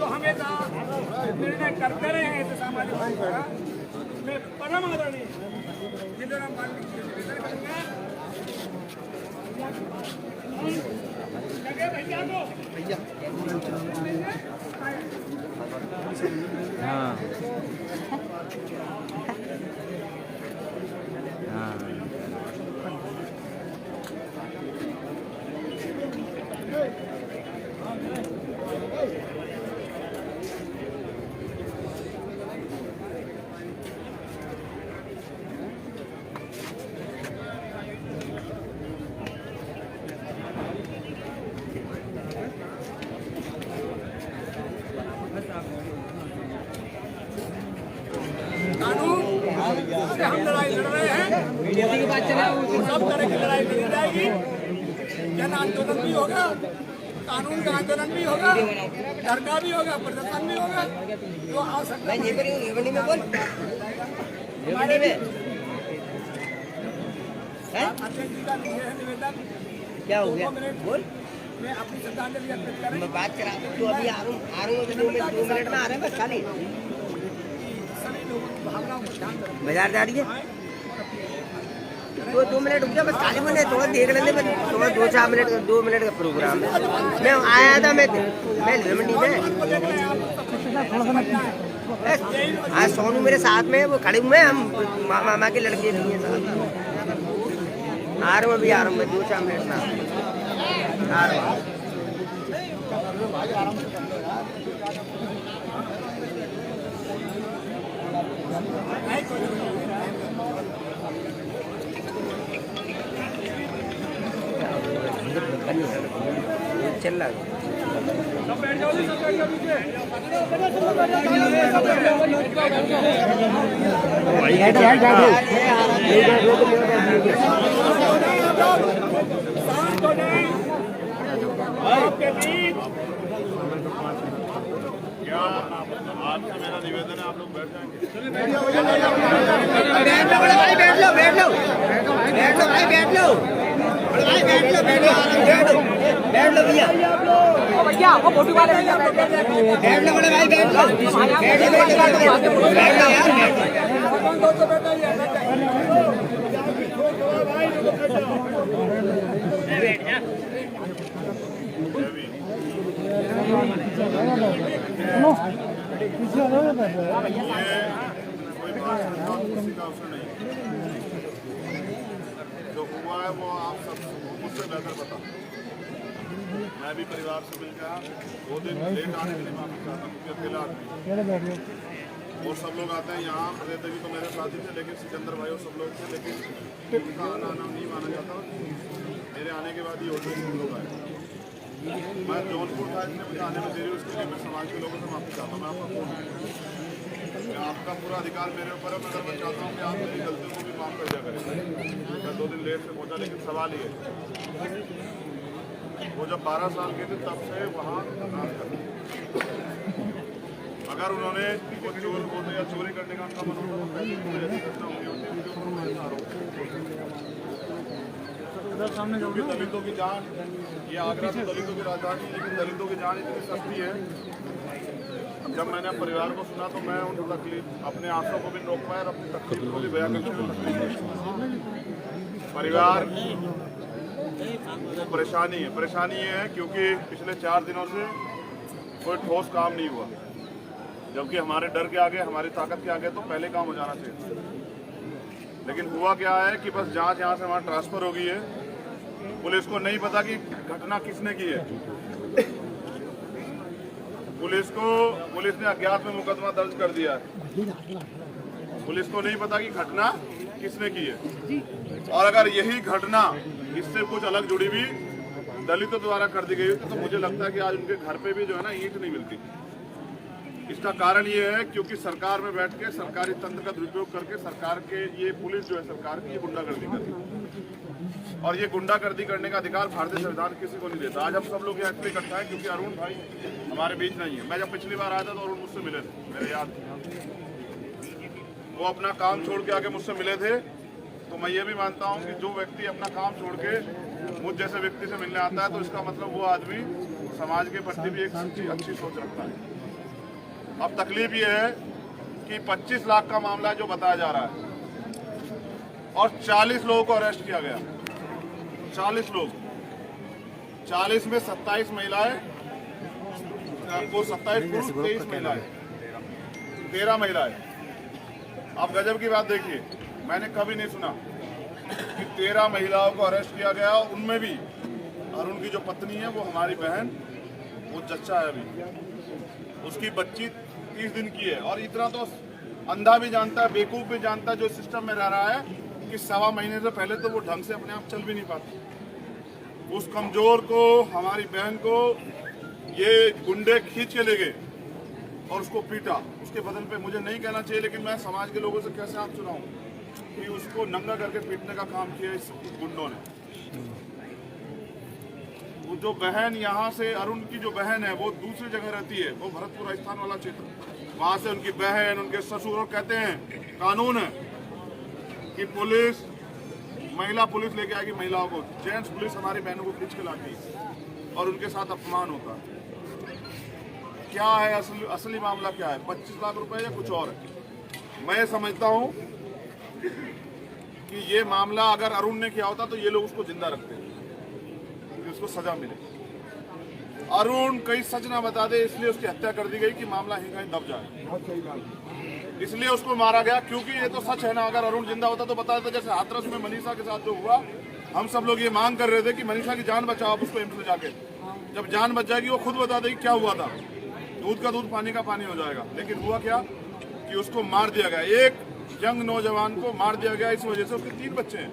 जो हमेशा निर्णय करते रहे हैं ऐसे सामाजिक भाई का मैं परम आदरणीय जिंदराम वाल्मीकि जी से निवेदन करूंगा। लगे भैया को भैया हाँ हाँ से हम लड़ाई लड़ रहे हैं। सब तरह की लड़ाई लड़ी जाएगी। जन आंदोलन भी होगा, कानून का आंदोलन भी होगा, डर का भी होगा, प्रदर्शन भी होगा। जो आवश्यकता अध्यक्ष जी का है निवेदन। क्या हो गया? बोल। मैं अपनी श्रद्धांजलि अर्पित करें। मैं बात करा तो अभी आ रहा हूँ 2 मिनट में आ रहे हैं बस खाली। सभी लोगों की भावनाओं को ध्यान रखें। बाजार जा रही है तो 2 मिनट रुक जा बस खाली मैंने थोड़ा देख लेने में थोड़ा 2 मिनट का प्रोग्राम है। मैं आया था मैं मंडी में आज सोनू मेरे साथ में वो खड़े हुए हैं। हम मामा के लड़के भी हैं साथ। आ रहा हूँ अभी आ रहा हूँ मैं 2-4 मिनट में आ रहा हूँ। चल रहा है क्या आपसे मेरा निवेदन है आप लोग बैठ जाएंगे। बैठ लो बड़े भाई बैठ लो बैठ लो बैठ लो भाई बैठ लो बड़े भाई बैठ लो बैठ लो भैया भैया वो फोटो वाले भैया बैठ लो बड़े भाई बैठ लो किसी का अवसर नहीं जो हुआ है वो आप सब मुझसे बेहतर बता। मैं भी परिवार से मिलकर 2 दिन लेट आने के लिए माफी चाहता हूँ क्योंकि अकेला आदमी और सब लोग आते हैं यहाँ। अजय देवी तो मेरे साथी थे लेकिन सिकंदर भाई और सब लोग थे लेकिन उनका आना नहीं माना जाता। मेरे आने के बाद ही ऑलरेडी सब लोग आए। मैं जौनपुर था इसलिए मुझे आने में देरी उसके लिए मैं समाज के लोगों से माफी चाहता हूँ। मैं आपका पूरा अधिकार मेरे ऊपर है। मगर मैं चाहता हूँ कि आप मेरी गलतियों को भी माफ कर दिया करें। मैं 2 दिन लेट से पहुँचा लेकिन सवाल ये वो जब 12 साल के थे तब से वहाँ अगर उन्होंने वो चोर होते या चोरी करने का उनका मन होता तो पहले भी ऐसी घटना होनी होती उनके ऊपर मैं आरोप क्योंकि दलितों की जान ये आगरा तो दलितों की राजधानी लेकिन दलितों की जान इतनी सस्ती है। जब मैंने परिवार को सुना तो मैं उन तकलीफ अपने आंसुओं को भी रोक पाया और अपनी तकलीफ को भी बयां करने को तकलीफ परिवार परेशानी ये है क्योंकि पिछले 4 दिनों से कोई ठोस काम नहीं हुआ। जबकि हमारे डर के आगे हमारी ताकत के आगे तो पहले काम हो जाना चाहिए। लेकिन हुआ क्या है कि बस जांच यहाँ से वहाँ ट्रांसफर हो गई है। पुलिस को नहीं पता कि घटना किसने की है। पुलिस ने अज्ञात में मुकदमा दर्ज कर दिया है। पुलिस को नहीं पता कि घटना किसने की है। और अगर यही घटना इससे कुछ अलग जुड़ी हुई दलितों द्वारा कर दी गई होती तो मुझे लगता है कि आज उनके घर पे भी जो है ना ईंट नहीं मिलती। इसका कारण ये है क्योंकि सरकार में बैठ के सरकारी तंत्र का दुरुपयोग करके सरकार के ये पुलिस जो है सरकार की ये गुंडागर्दी करती है। और ये गुंडागर्दी करने का अधिकार भारतीय संविधान किसी को नहीं देता। आज हम सब लोग यहाँ इसलिए इकट्ठा है क्योंकि अरुण भाई हमारे बीच नहीं है। मैं जब पिछली बार आया था तो अरुण मुझसे मिले थे, मेरे याद वो अपना काम छोड़ के आके मुझसे मिले थे। तो मैं ये भी मानता हूँ कि जो व्यक्ति अपना काम छोड़ के मुझ जैसे व्यक्ति से मिलने आता है तो इसका मतलब वो आदमी समाज के प्रति भी एक अच्छी सोच रखता है। अब तकलीफ ये है कि 25 लाख का मामला जो बताया जा रहा है और 40 लोगों को अरेस्ट किया गया। 40 लोग, 40 में 27 महिलाएं, 27 पुरुष, 23 महिलाएं, 13 महिलाएं। अब गजब की बात देखिए, मैंने कभी नहीं सुना कि 13 महिलाओं को अरेस्ट किया गया। उनमें भी अरुण की जो पत्नी है वो हमारी बहन, वो जच्चा है अभी, उसकी बच्ची 30 दिन की है। और इतना तो अंधा भी जानता है, बेवकूफ भी जानता है जो सिस्टम में रह रहा है कि 1.25 महीने से पहले तो वो ढंग से अपने आप चल भी नहीं पाती। उस कमजोर को, हमारी बहन को ये गुंडे खींच के ले गए और उसको पीटा। उसके बदन पे मुझे नहीं कहना चाहिए, लेकिन मैं समाज के लोगों से कैसे आप सुनाऊं कि उसको नंगा करके पीटने का काम किया इस गुंडों ने। वो जो बहन यहाँ से, अरुण की जो बहन है वो दूसरी जगह रहती है, वो भरतपुर राजस्थान वाला क्षेत्र, वहां से उनकी बहन, उनके ससुर, और कहते हैं कानून है कि पुलिस, महिला पुलिस लेके आएगी महिलाओं को, जेंट्स पुलिस हमारी बहनों को खींच के लाती है और उनके साथ अपमान होता है। क्या है असली मामला क्या है? 25 लाख रुपए या कुछ और है? मैं समझता हूं कि ये मामला अगर अरुण ने किया होता तो ये लोग उसको जिंदा रखते, कि उसको सजा मिले। अरुण कहीं सच ना बता दे इसलिए उसकी हत्या कर दी गई कि मामला ही कहीं दब जाए, इसलिए उसको मारा गया। क्योंकि ये तो सच है ना, अगर अरुण जिंदा होता तो बता देता। जैसे हाथरस में मनीषा के साथ जो हुआ, हम सब लोग ये मांग कर रहे थे कि मनीषा की जान बचाओ, आप उसको एम्स ले जाके, जब जान बच जाएगी वो खुद बता देगी क्या हुआ था, दूध का दूध पानी का पानी हो जाएगा। लेकिन हुआ क्या कि उसको मार दिया गया, एक यंग नौजवान को मार दिया गया। इस वजह से उसके 3 बच्चे हैं।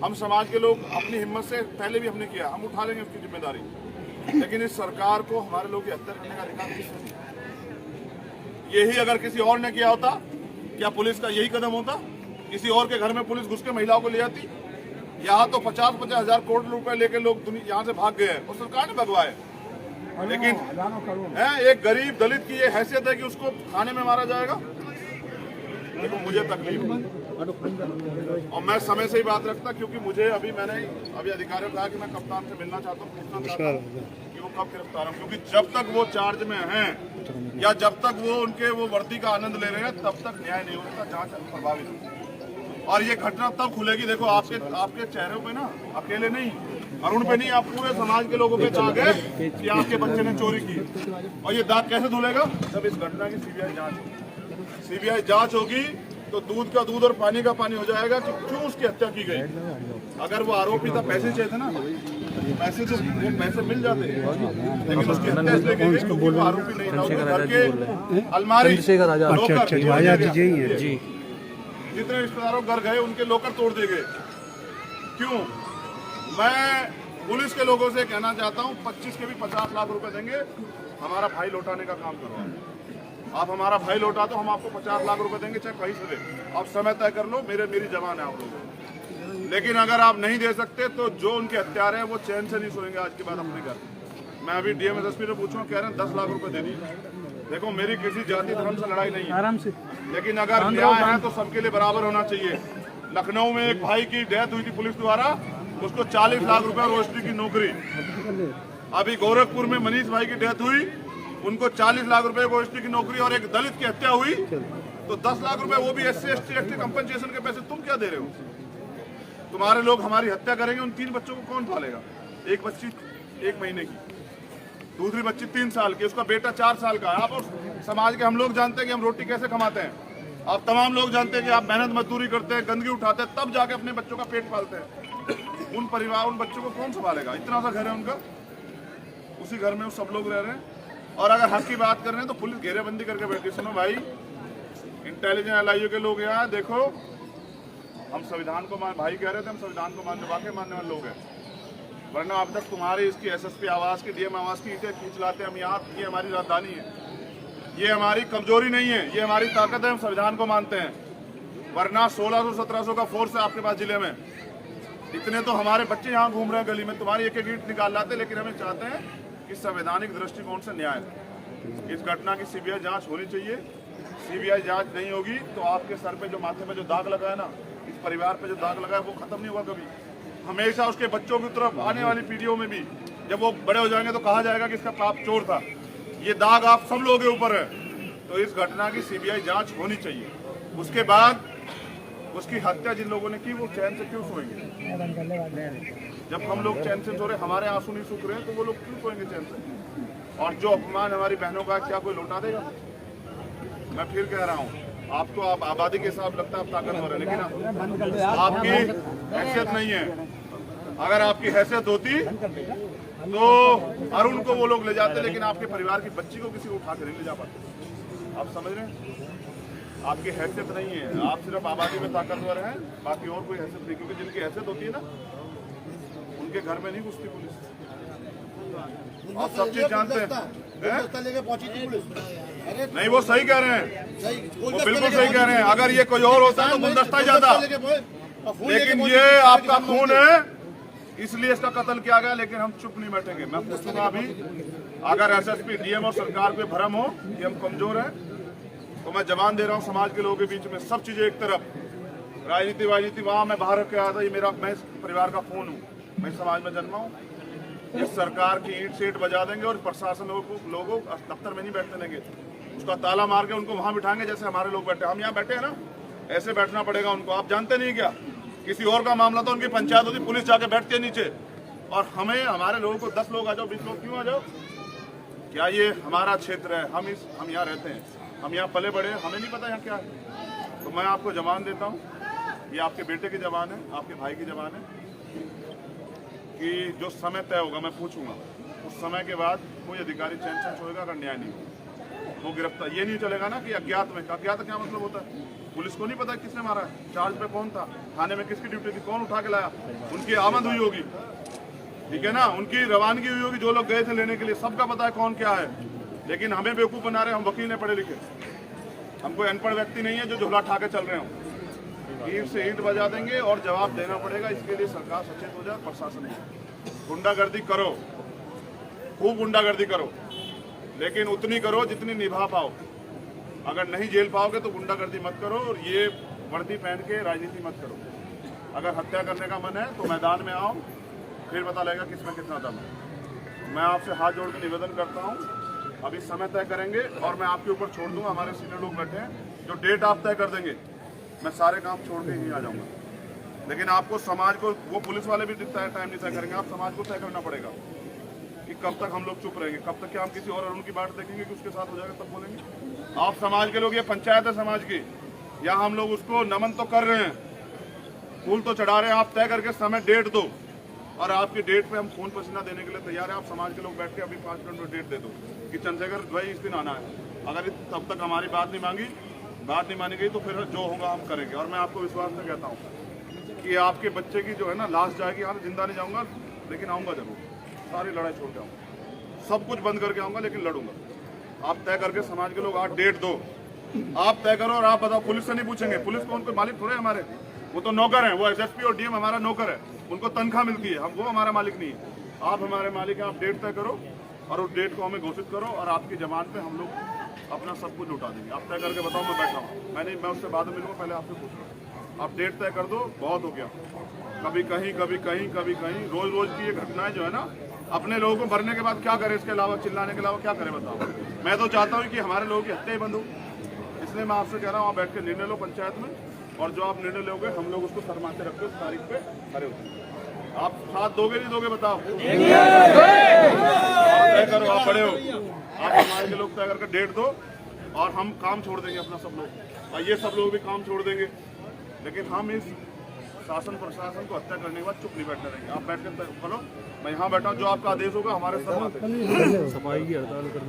हम समाज के लोग अपनी हिम्मत से, पहले भी हमने किया, हम उठा लेंगे उसकी जिम्मेदारी, लेकिन इस सरकार को हमारे लोग की हत्या करने का अधिकार किसने दिया? यही अगर किसी और ने किया होता, क्या पुलिस का यही कदम होता? किसी और के घर में पुलिस घुस के महिलाओं को ले आती? यहाँ तो 50-50 हजार करोड़ रुपए लेके लोग यहाँ से भाग गए हैं और सरकार ने भगवाए। लेकिन एक गरीब दलित की ये हैसियत है कि उसको थाने में मारा जाएगा। देखो मुझे तकलीफ है और मैं समय से ही बात रखता, क्योंकि मुझे अभी अधिकारियों को कहा कि मैं कप्तान से मिलना चाहता हूँ, पूछना चाहता हूँ कि वो कब गिरफ्तार हों, क्योंकि जब तक वो चार्ज में हैं या जब तक वो उनके वो वर्दी का आनंद ले रहे हैं तब तक न्याय नहीं होता, जांच प्रभावित। और ये घटना तब खुलेगी, देखो आपके चेहरों पे ना, अकेले नहीं, अरुण पे नहीं, आप पूरे समाज के लोगों पे दाग है कि आपके बच्चे ने चोरी की। और ये दाग कैसे धुलेगा? जब इस घटना की सीबीआई जांच होगी तो दूध का दूध और पानी का पानी हो जाएगा कि क्यों उसकी हत्या की गई। अगर वो आरोपी था, पैसे चाहिए थे ना, पैसे तो वो पैसे मिल जाते, लेकिन उसकी हत्या इसलिए की गई क्योंकि वो आरोपी नहीं था। उसके घर के अलमारी, जितने रिश्तेदारों घर गए उनके लोकर तोड़ दिए गए। क्यों? मैं पुलिस के लोगों से कहना चाहता हूं, 25 के भी 50 लाख रुपए देंगे, हमारा भाई लौटाने का काम करो। आप हमारा भाई लौटा दो, हम आपको 50 लाख रुपए देंगे, चाहे कहीं से दे। आप समय तय कर लो, मेरी जबान है आप लोग। लेकिन अगर आप नहीं दे सकते तो जो उनके हत्यारे हैं वो चैन से नहीं सोएंगे आज के बाद अपने घर। मैं अभी डीएम-एसएसपी से पूछूं, कह रहे हैं 10 लाख रुपए दे दीजिए। देखो मेरी किसी जाति धर्म से लड़ाई नहीं है, आराम से, लेकिन अगर न्याय है तो सबके लिए बराबर होना चाहिए। लखनऊ में एक भाई की डेथ हुई थी पुलिस द्वारा, उसको 40 लाख रुपए रोस्ट्री की नौकरी। अभी गोरखपुर में मनीष भाई की डेथ हुई, उनको 40 लाख रुपए रोस्ट्री की नौकरी और एक दलित की हत्या हुई तो 10 लाख रुपए, वो भी SC ST एक्ट कंपनसेशन के पैसे तुम क्या दे रहे हो? तुम्हारे लोग हमारी हत्या करेंगे, उन 3 बच्चों को कौन पालेगा? एक बच्ची 1 महीने की, दूसरी बच्ची 3 साल की, उसका बेटा 4 साल का है। आप और समाज के हम लोग जानते हैं कि हम रोटी कैसे कमाते हैं, आप तमाम लोग जानते हैं कि आप मेहनत मजदूरी करते हैं, गंदगी उठाते हैं, तब जाके अपने बच्चों का पेट पालते हैं। उन बच्चों को कौन संभालेगा? इतना सा घर है उनका, उसी घर में वो सब लोग रह रहे हैं। और अगर हक की बात कर रहे हैं तो पुलिस घेरेबंदी करके बैठी। सुनो भाई, इंटेलिजेंस LIU के लोग यहाँ देखो, हम संविधान को भाई कह रहे थे, हम संविधान को मानने वाले लोग हैं, वरना अब तक तुम्हारी इसकी SSP आवास की, DM आवास की ईंटें खींच लाते हम यहाँ। ये हमारी राजधानी है, ये हमारी कमजोरी नहीं है, ये हमारी ताकत है, हम संविधान को मानते हैं। वरना 1600-1700 का फोर्स है आपके पास जिले में, इतने तो हमारे बच्चे यहाँ घूम रहे हैं गली में, तुम्हारी एक ईंट निकाल लाते। लेकिन हमें चाहते हैं कि संवैधानिक दृष्टिकोण से न्याय, इस घटना की CBI जांच होनी चाहिए। CBI जांच नहीं होगी तो आपके सर पे जो, माथे में जो दाग लगा है ना, इस परिवार पे जो दाग लगा है वो खत्म नहीं हुआ कभी। हमेशा उसके बच्चों की तरफ आने वाली पीढ़ियों में भी जब वो बड़े हो जाएंगे तो कहा जाएगा कि इसका बाप चोर था। ये दाग आप सब लोगों के ऊपर है, तो इस घटना की सीबीआई जांच होनी चाहिए। उसके बाद उसकी हत्या जिन लोगों ने की वो चैन से क्यों सोएंगे? जब हम लोग चैन से सो रहे, हमारे आंसू नहीं सूख रहे हैं, तो वो लोग क्यों सोएंगे चैन से? और जो अपमान हमारी बहनों का क्या कोई लौटा देगा? मैं फिर कह रहा हूँ, आपको आप आबादी के हिसाब लगता है आप ताकतवर है, लेकिन आपकी हैसियत नहीं है। अगर आपकी हैसियत होती तो अरुण को वो लोग ले जाते, लेकिन आपके परिवार की बच्ची को किसी को उठा कर नहीं ले जा पाते। आप समझ रहे हैं? आपकी हैसियत नहीं है, आप सिर्फ आबादी में ताकतवर हैं, बाकी और कोई हैसियत नहीं। क्योंकि जिनकी हैसियत होती है ना, उनके घर में नहीं घुसती पुलिस। आप सब चीज जानते हैं। नहीं, वो सही कह रहे हैं, वो बिल्कुल सही कह रहे हैं। अगर ये कोई और होता तो गुलदस्ता ही जाता, लेकिन ये आपका खून है, इसलिए इसका कत्ल किया गया। लेकिन हम चुप नहीं बैठेंगे। मैं पूछूंगा अभी, अगर एसएसपी, डीएम और सरकार को भ्रम हो कि हम कमजोर हैं, तो मैं जवान दे रहा हूं समाज के लोगों के बीच में। सब चीजें एक तरफ, राजनीति वाजनीति वहां मैं बाहर रख के आया था। ये मेरा, मैं इस परिवार का खून हूँ, मैं समाज में जन्मा हूँ। इस सरकार की ईंट सीट बजा देंगे और प्रशासन लोगों को दफ्तर में नहीं बैठने देंगे। उसका ताला मार के उनको वहां बिठाएंगे जैसे हमारे लोग बैठे। हम यहाँ बैठे हैं ना, ऐसे बैठना पड़ेगा उनको। आप जानते नहीं क्या, किसी और का मामला तो उनकी पंचायत होती, पुलिस जाके बैठती है नीचे, और हमें, हमारे लोगों को 10 लोग आ जाओ, 20 लोग क्यों आ जाओ? क्या ये हमारा क्षेत्र है? हम यहाँ रहते हैं, हम यहाँ पले बड़े, हमें नहीं पता यहाँ क्या है? तो मैं आपको जवान देता हूँ, ये आपके बेटे की जवान है, आपके भाई की जवान है, कि जो समय तय होगा मैं पूछूंगा, उस समय के बाद कोई अधिकारी चैन से छोड़ेगा अगर न्याय नहीं हो। वो गिरफ्तार, ये नहीं चलेगा ना कि अज्ञात में। अज्ञात क्या मतलब होता है? पुलिस को नहीं पता किसने मारा है, चार्ज पे कौन था, थाने में किसकी ड्यूटी थी, कौन उठा के लाया। उनकी आमद हुई होगी, ठीक है ना, उनकी रवानगी हुई होगी, जो लोग गए थे लेने के लिए, सबका पता है कौन क्या है। लेकिन हमें बेवकूफ बना रहे, हम वकील हैं पढ़े लिखे, हम कोई अनपढ़ व्यक्ति नहीं है जो झोला ठा के चल रहे हो। ईंट से ईंट बजा देंगे और जवाब देना पड़ेगा। इसके लिए सरकार सचेत हो जाए, प्रशासन नहीं। गुंडागर्दी करो, खूब गुंडागर्दी करो, लेकिन उतनी करो जितनी निभा पाओ। अगर नहीं झेल पाओगे तो गुंडागर्दी मत करो, और ये वर्दी पहन के राजनीति मत करो। अगर हत्या करने का मन है तो मैदान में आओ, फिर पता लगेगा किसमें कितना दम है। मैं आपसे हाथ जोड़ के निवेदन करता हूँ, अभी समय तय करेंगे और मैं आपके ऊपर छोड़ दूंगा। हमारे सीनियर लोग बैठे हैं, जो डेट आप तय कर देंगे मैं सारे काम छोड़ के ही आ जाऊंगा। लेकिन आपको समाज को, वो पुलिस वाले भी टाइम नहीं तय करेंगे, आप समाज को तय करना पड़ेगा कि कब तक हम लोग चुप रहेंगे, कब तक क्या हम किसी और अरुण की बात देखेंगे कि उसके साथ हो जाएगा तब बोलेंगे। आप समाज के लोग, ये पंचायत है समाज की, या हम लोग उसको नमन तो कर रहे हैं, फूल तो चढ़ा रहे हैं। आप तय करके समय डेट दो, और आपकी डेट पे हम खून पसीना देने के लिए तैयार है। आप समाज के लोग बैठ के अभी 5 मिनट में डेट दे दो कि चंद्रशेखर भाई इस दिन आना है। अगर तब तक हमारी बात नहीं मानी गई तो फिर जो होगा हम करेंगे। और मैं आपको विश्वास से कहता हूँ कि आपके बच्चे की जो है ना लाश जाएगी, यहाँ जिंदा नहीं जाऊँगा, लेकिन आऊँगा जरूर। सारी लड़ाई छोड़ के आऊँगा, सब कुछ बंद करके आऊँगा, लेकिन लड़ूंगा। आप तय करके समाज के लोग आज डेट दो, आप तय करो और आप बताओ। पुलिस से नहीं पूछेंगे, पुलिस को उनको मालिक थोड़े हमारे, वो तो नौकर हैं। वो एसएसपी और डीएम हमारा नौकर है, उनको तनख्वाह मिलती है, हम वो हमारा मालिक नहीं है। आप हमारे मालिक हैं, आप डेट तय करो और उस डेट को हमें घोषित करो, और आपकी जबान पे हम लोग अपना सब कुछ लौटा देंगे। आप तय करके बताओ, मैं बैठा हूँ। मैं उससे बाद में मिलूंगा, पहले आपसे पूछ रहा हूँ। आप डेट तय कर दो, बहुत हो गया। कभी कहीं कभी कहीं कभी कहीं, रोज रोज की ये घटनाएं जो है ना, अपने लोगों को मरने के बाद क्या करे, इसके अलावा चिल्लाने के अलावा क्या करे बताओ। मैं तो चाहता हूँ कि हमारे लोगों की हत्या ही बंद हो। इसलिए मैं आपसे कह रहा हूँ, आप बैठ के निर्णय लो पंचायत में, और जो आप निर्णय लोगे हम लोग उसको शर्माते रखते उस तारीख पे खड़े होते हैं। आप साथ दोगे नहीं दोगे बताओ? तय करो, आप बड़े हो, आप हमारे लोग तय करके डेट दो, और हम काम छोड़ देंगे अपना सब लोग, और ये सब लोग भी काम छोड़ देंगे। लेकिन हम इस शासन प्रशासन को हत्या करने के बाद चुप नहीं बैठने देंगे। आप बैठ कर करो, मैं यहाँ बैठा हूँ, जो आपका आदेश होगा हमारे सब